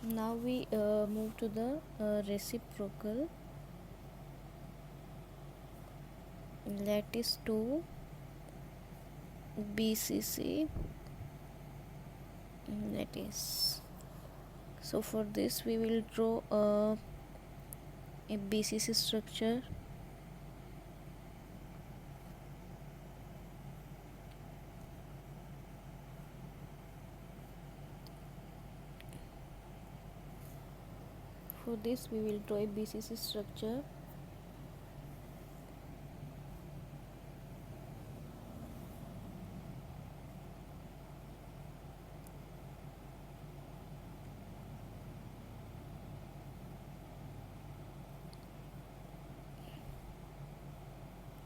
Now we move to the reciprocal lattice to BCC lattice. So for this we will draw a BCC structure. For this we will draw a BCC structure.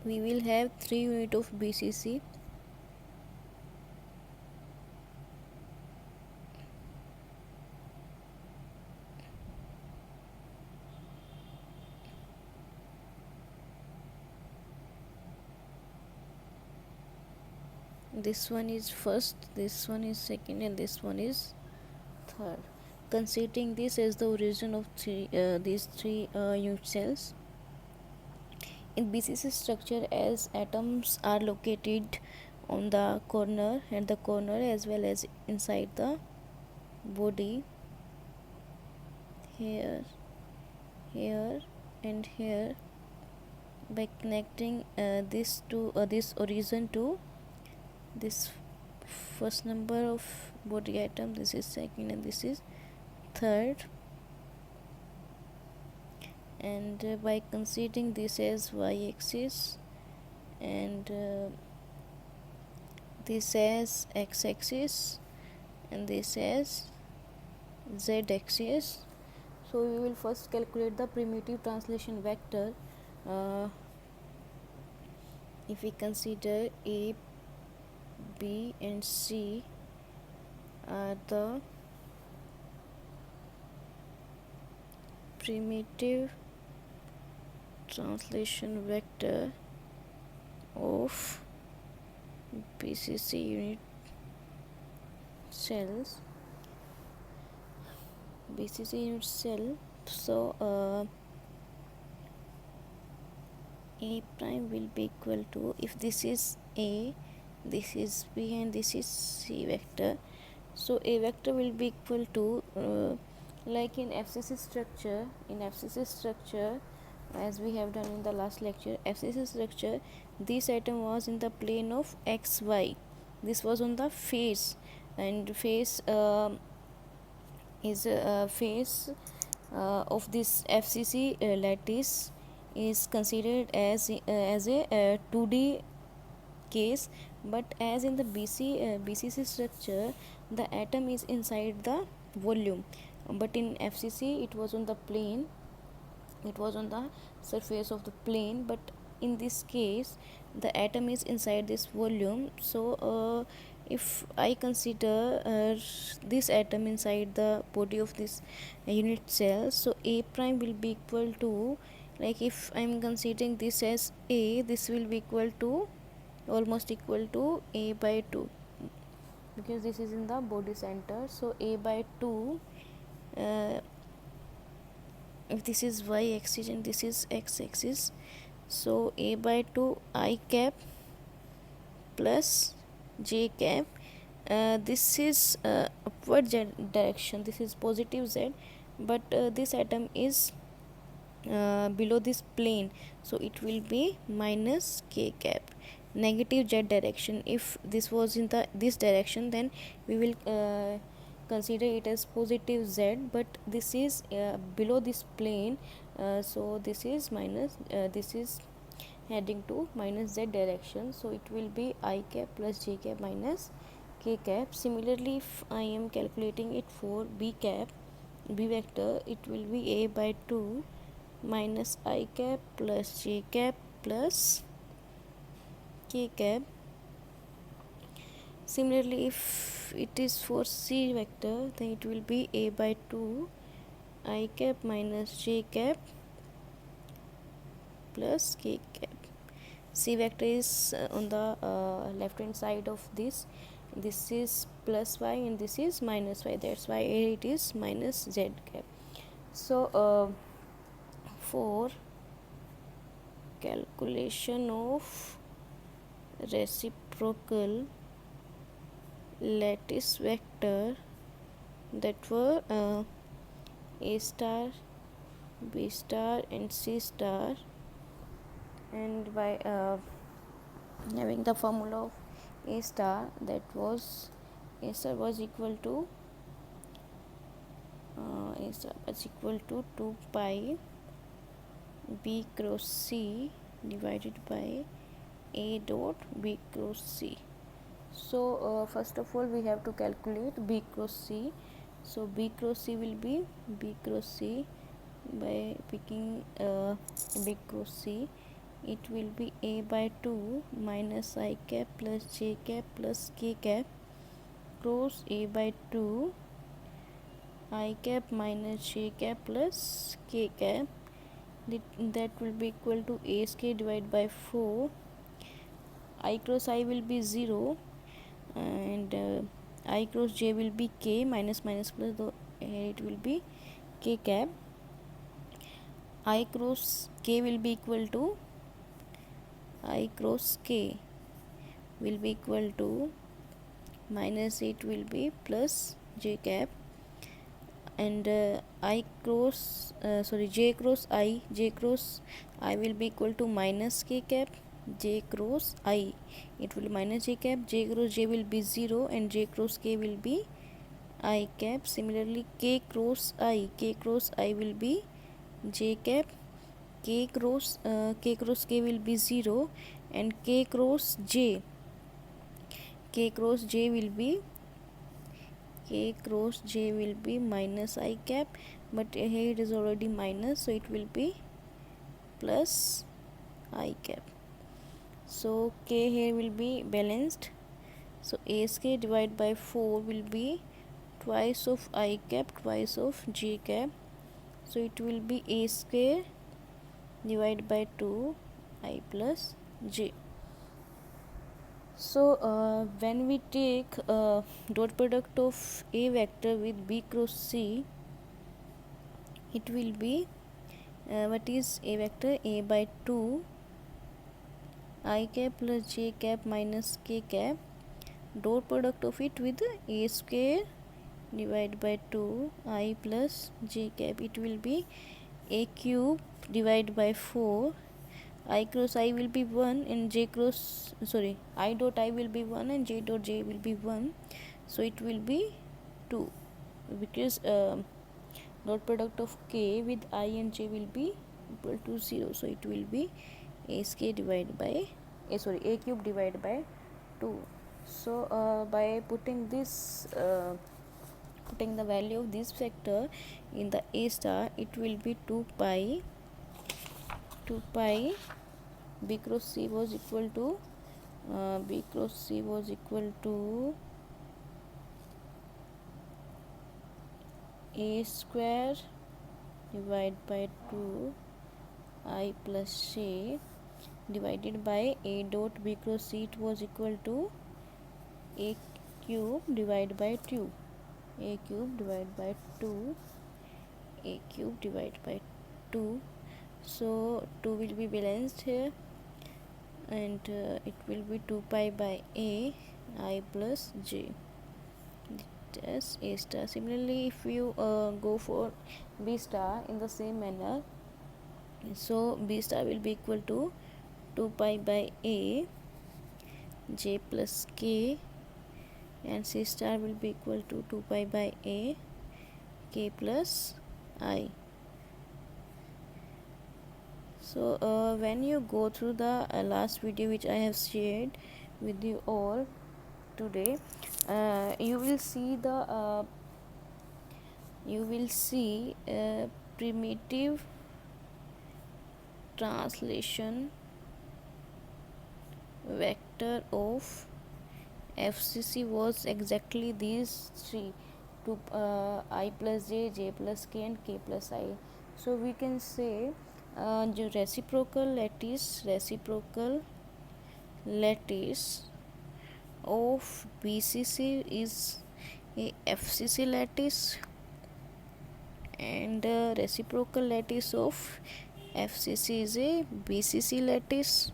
We will have 3 units of BCC. This one is first, this one is second, and this one is third. Considering this as the origin of these three unit cells. In BCC structure, as atoms are located on the corner and the corner as well as inside the body, here, here, and here, by connecting this origin to this first number of body atom, this is second and this is third, and by considering this as y-axis and this as x-axis and this as z-axis. So we will first calculate the primitive translation vector. If we consider A, B and C are the primitive translation vector of BCC unit cells, BCC unit cell. So A prime will be equal to, if this is A, this is B and this is C vector, so A vector will be equal to like in FCC structure, as we have done in the last lecture, FCC structure, this atom was in the plane of XY, this was on the face, and face is face of this FCC lattice is considered as a 2D case, but as in the BCC structure, the atom is inside the volume, but in FCC it was on the plane, it was on the surface of the plane, but in this case the atom is inside this volume. So if I consider this atom inside the body of this unit cell, so A prime will be equal to, like if I am considering this as A, this will be equal to, almost equal to A by 2, because this is in the body center. So A by 2, if this is y axis and this is x axis, so A by 2 I cap plus j cap, this is upward direction, this is positive z, but this atom is below this plane, so it will be minus k cap, negative z direction. If this was in the this direction, then we will consider it as positive z, but this is below this plane, so this is minus, this is heading to minus z direction, so it will be I cap plus j cap minus k cap. Similarly, if I am calculating it for b cap, b vector, it will be A by 2 minus I cap plus j cap plus k cap. Similarly, if it is for C vector, then it will be A by 2 I cap minus j cap plus k cap. C vector is on the left hand side of this, this is plus y and this is minus y, that's why it is minus z cap. So for calculation of reciprocal lattice vector, that were a star, b star and c star, and by having the formula of a star, that was a star was equal to a star was equal to 2 pi b cross c divided by a dot b cross c. So first of all we have to calculate b cross c. So b cross c will be b cross c, by picking b cross c, it will be a by 2 minus I cap plus j cap plus k cap cross a by 2 I cap minus j cap plus k cap, that will be equal to a square divided by 4. I cross I will be 0 and I cross j will be k, minus minus plus, though it will be k cap. I cross k will be equal to I cross k will be equal to minus, it will be plus j cap, and I cross j cross I will be equal to minus k cap, j cross I, it will be minus j cap, j cross j will be 0 and j cross k will be I cap. Similarly k cross I will be j cap, k cross k will be 0 and k cross j will be minus I cap, but here it is already minus, so it will be plus I cap. So k here will be balanced, so a square divided by 4 will be twice of I cap, twice of j cap, so it will be a square divided by 2 I plus j. So when we take dot product of a vector with b cross c, it will be what is a vector? A by 2 I cap plus j cap minus k cap, dot product of it with a square divided by 2 I plus j cap, it will be a cube divided by 4. I cross I will be 1 and j cross I dot I will be 1 and j dot j will be 1, so it will be 2, because dot product of k with I and j will be equal to 0, so it will be a square divided by a cube divided by 2. So by putting this putting the value of this vector in the a star, it will be 2 pi b cross c was equal to a square divided by 2 I plus j divided by a dot b cross c, it was equal to a cube divided by 2, a cube divided by 2, a cube divided by 2. So 2 will be balanced here, and it will be 2 pi by a I plus j, as a star. Similarly, if you go for b star in the same manner, so b star will be equal to 2 pi by a j plus k, and c star will be equal to 2 pi by a k plus I. So when you go through the last video which I have shared with you all today, you will see primitive translation vector of FCC was exactly these three, to I plus j plus k and k plus I. So we can say the reciprocal lattice of BCC is a FCC lattice, and the reciprocal lattice of FCC is a BCC lattice,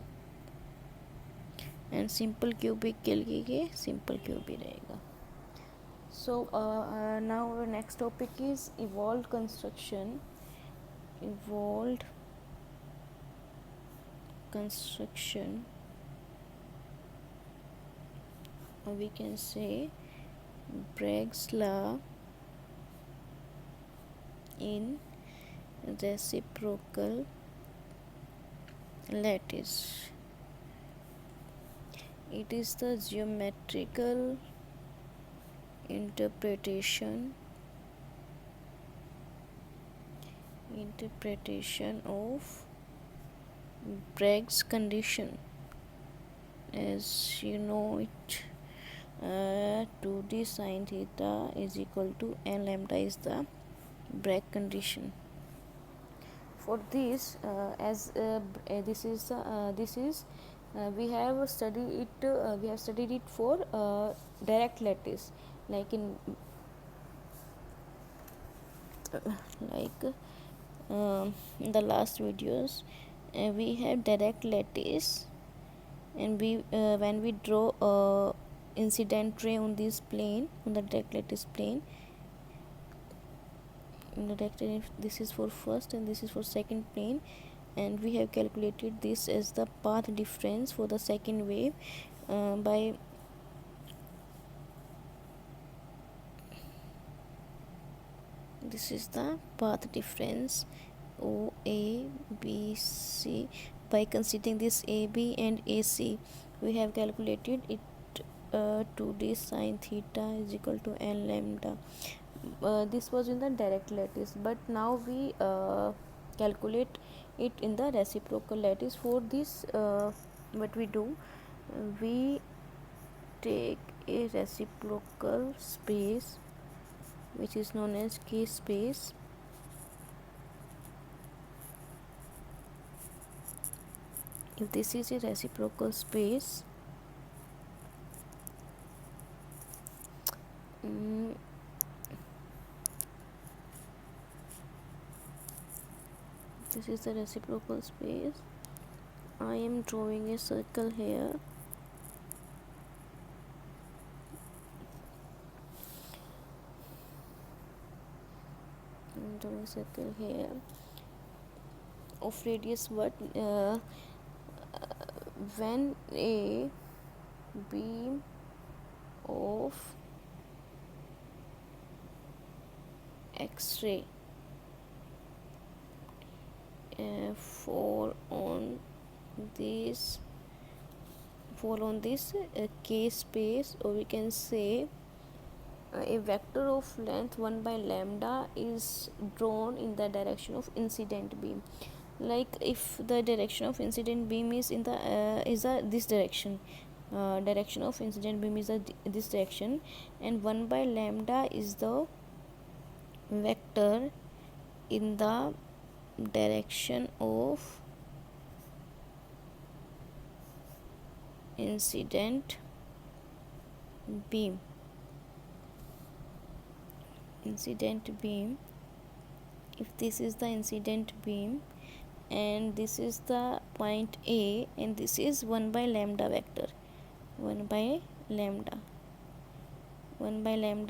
and simple cubic के लिए simple cube ही रहेगा. So now our next topic is evolved construction. Evolved construction, or we can say Bragg's law in reciprocal lattice. It is the geometrical interpretation of Bragg's condition. As you know it, 2d sine theta is equal to n lambda is the Bragg condition. For this, we have studied it for direct lattice, like in in the last videos. We have direct lattice, and we when we draw incident ray on this plane, on the direct lattice plane, this is for first and this is for second plane, and we have calculated this as the path difference for the second wave by this is the path difference OABC. By considering this AB and AC, we have calculated it 2d sine theta is equal to n lambda. This was in the direct lattice, but now we calculate it in the reciprocal lattice. For this, what we do, we take a reciprocal space which is known as K space. If this is a reciprocal space, this is the reciprocal space. I am drawing a circle here. I'm drawing a circle here of radius what? When a beam of X-ray fall on this K space, or we can say a vector of length 1 by lambda is drawn in the direction of incident beam. Like if the direction of incident beam is in the this direction, direction of incident beam is this direction, and 1 by lambda is the vector in the direction of incident beam. If this is the incident beam and this is the point A, and this is 1 by lambda vector, 1 by lambda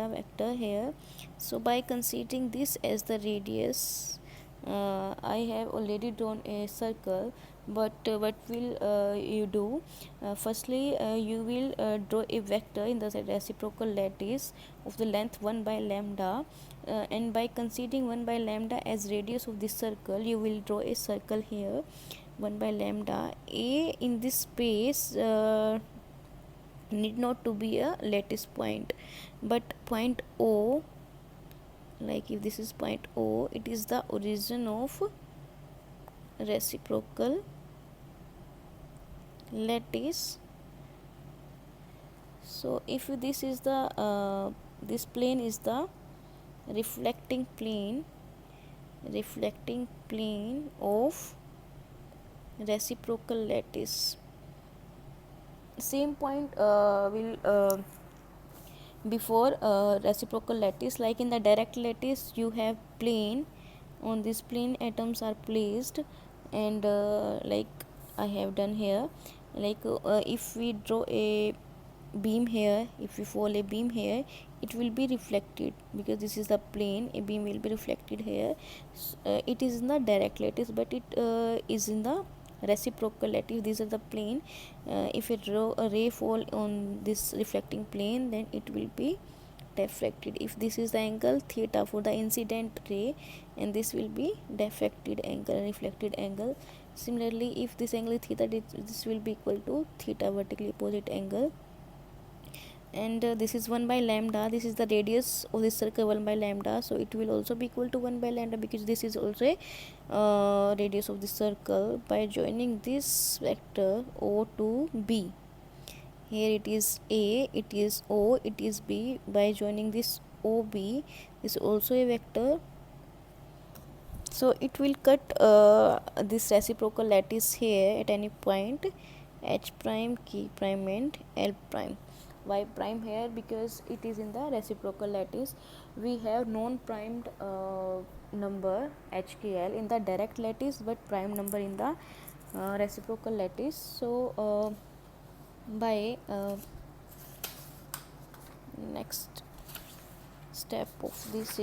vector here. So by considering this as the radius, I have already drawn a circle, but what will you do? Firstly, you will draw a vector in the reciprocal lattice of the length 1 by lambda, and by considering 1 by lambda as radius of this circle, you will draw a circle here 1 by lambda. A in this space need not to be a lattice point, but point O, like if this is point O, it is the origin of reciprocal lattice. So if this is the this plane is the reflecting plane of reciprocal lattice. same point will before reciprocal lattice. Like in the direct lattice you have plane, on this plane atoms are placed, and like I have done here, like if we draw a beam here, if we fall a beam here, it will be reflected because this is the plane, a beam will be reflected here. It is in the direct lattice, but it is in the reciprocal lattice. These are the plane. If a ray fall on this reflecting plane, then it will be deflected. If this is the angle theta for the incident ray, and this will be deflected angle, reflected angle. Similarly, if this angle is theta, this will be equal to theta, vertically opposite angle. And this is 1 by lambda, this is the radius of this circle, 1 by lambda, so it will also be equal to 1 by lambda because this is also a radius of the circle. By joining this vector O to B, here it is A, it is O, it is B, by joining this OB, this is also a vector, so it will cut this reciprocal lattice here at any point H prime, K prime and L prime. Why prime here? Because it is in the reciprocal lattice. We have non-primed number HKL in the direct lattice, but prime number in the reciprocal lattice. So by next step of this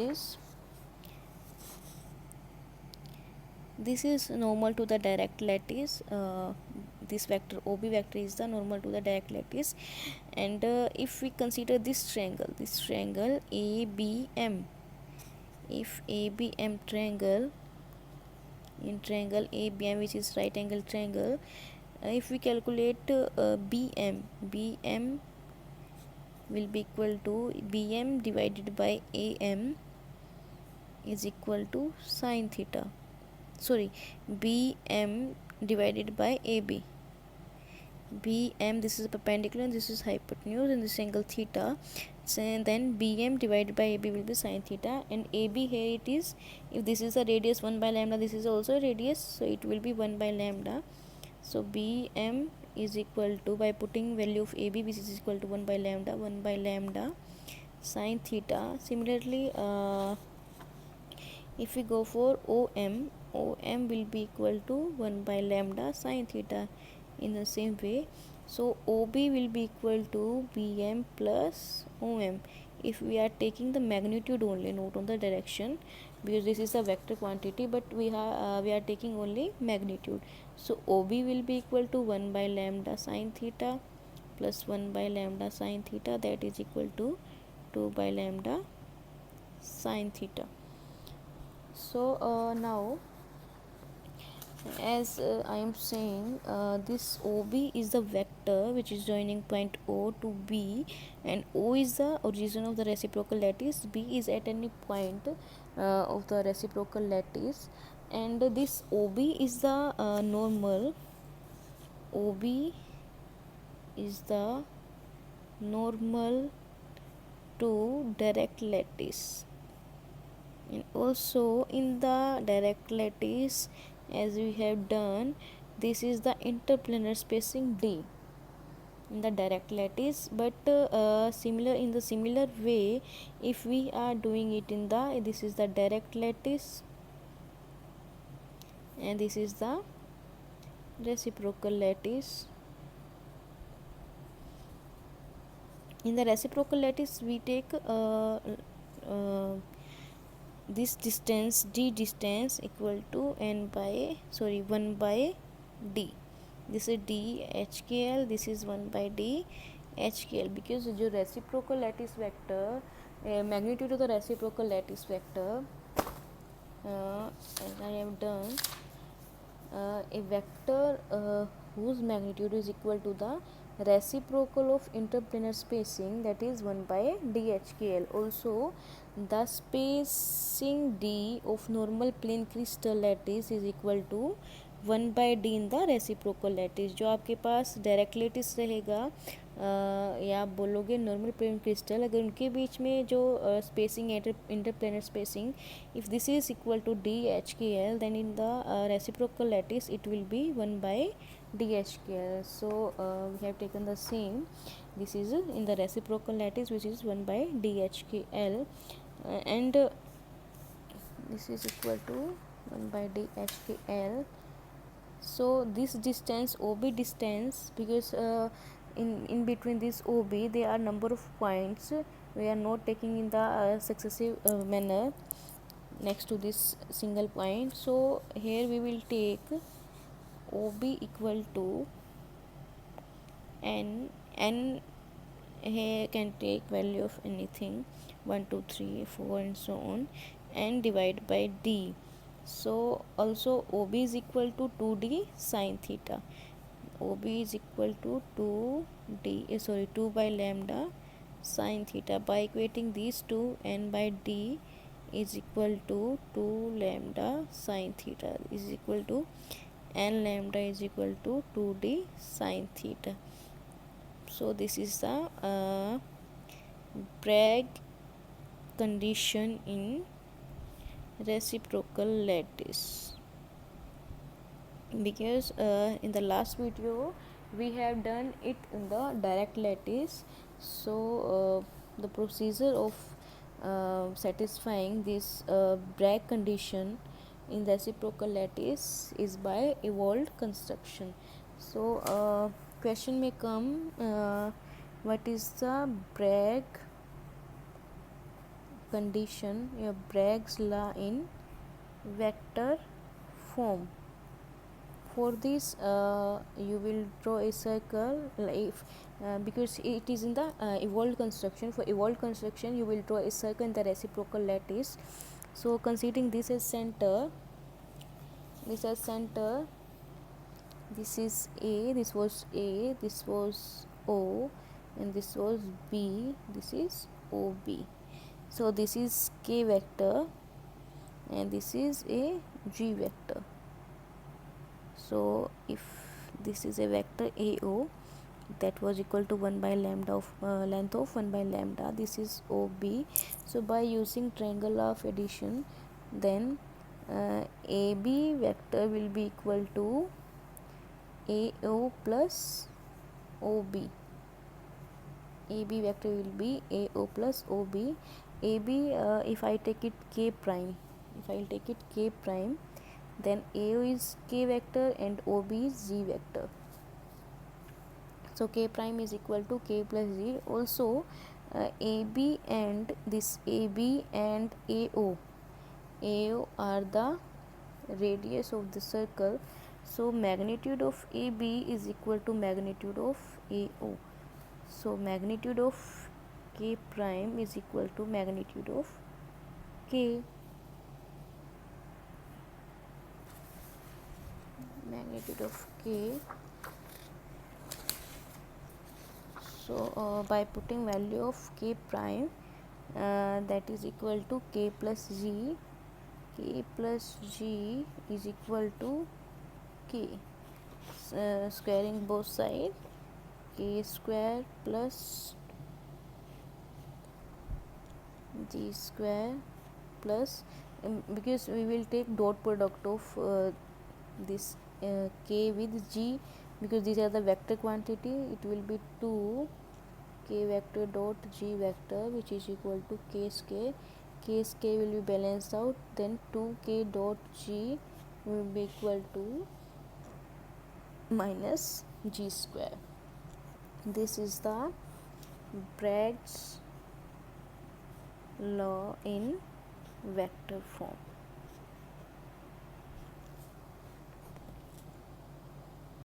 is normal to the direct lattice. This vector OB vector is the normal to the direct lattice. And if we consider this triangle ABM, if ABM triangle, in triangle ABM, which is right angle triangle, if we calculate BM will be equal to BM divided by AM is equal to sine theta, sorry, BM divided by AB. BM, this is perpendicular, this is hypotenuse, and this angle theta. So then BM divided by AB will be sine theta, and AB here it is, if this is a radius 1 by lambda, this is also a radius, so it will be 1 by lambda. So BM is equal to, by putting value of AB, which is equal to 1 by lambda sine theta. Similarly, if we go for OM will be equal to 1 by lambda sine theta in the same way. So OB will be equal to BM plus OM if we are taking the magnitude only, not on the direction, because this is a vector quantity, but we are taking only magnitude. So OB will be equal to 1 by lambda sine theta plus 1 by lambda sine theta, that is equal to 2 by lambda sine theta. So now, as I am saying, this OB is the vector which is joining point O to B, and O is the origin of the reciprocal lattice, B is at any point of the reciprocal lattice, and this OB is the normal, OB is the normal to direct lattice. And also in the direct lattice, as we have done, this is the interplanar spacing D in the direct lattice, but in the similar way, if we are doing it in the, this is the direct lattice and this is the reciprocal lattice. In the reciprocal lattice we take this distance D distance equal to 1 by D. This is D HKL, this is 1 by D HKL, because जो reciprocal lattice vector magnitude of the reciprocal lattice vector, as I have done, a vector whose magnitude is equal to the reciprocal of interplanar spacing, that is 1 by DHKL. Also, the spacing D of normal plane crystal lattice is equal to 1 by D in the reciprocal lattice. जो आपके पास direct lattice रहेगा या आप बोलोगे normal plane crystal, अगर उनके बीच में जो spacing interplanar spacing, if this is equal to DHKL, then in the reciprocal lattice it will be 1 by DHKL. So we have taken the same, this is in the reciprocal lattice which is 1 by DHKL, and this is equal to 1 by DHKL. So this distance, OB distance, because in between this OB there are number of points, we are not taking in the successive manner next to this single point. So here we will take OB equal to n here can take value of anything, 1 2 3 4 and so on, and divide by D. So also OB is equal to 2D sine theta. OB is equal to 2 by lambda sine theta. By equating these two, n by D is equal to 2 lambda sine theta is equal to n lambda is equal to 2D sine theta. So this is the Bragg condition in reciprocal lattice. Because in the last video we have done it in the direct lattice, so the procedure of satisfying this Bragg condition in reciprocal lattice is by evolved construction. So question may come, what is the Bragg condition, Bragg's law in vector form? For this you will draw a circle, if because it is in the evolved construction. For evolved construction you will draw a circle in the reciprocal lattice. So considering this as center, this is A, this was A, this was O, and this was B, this is OB. So this is K vector and this is a G vector. So if this is a vector AO that was equal to 1 by lambda of length of 1 by lambda, this is OB. So by using triangle of addition, then AB vector will be equal to AO plus OB. AB vector will be AO plus OB. AB if I take it K prime, then AO is K vector and OB is G vector. So K prime is equal to K plus G. Also AB and this AB and AO are the radius of the circle. So magnitude of AB is equal to magnitude of AO. So magnitude of K prime is equal to magnitude of K. Magnitude of K. So by putting value of K prime, that is equal to K plus G. K plus G is equal to K. Squaring both sides, K square plus G square plus because we will take dot product of this K with G, because these are the vector quantity. It will be 2 K vector dot G vector, which is equal to K square. K square will be balanced out, then 2K dot G will be equal to minus G square. This is the Bragg's law in vector form.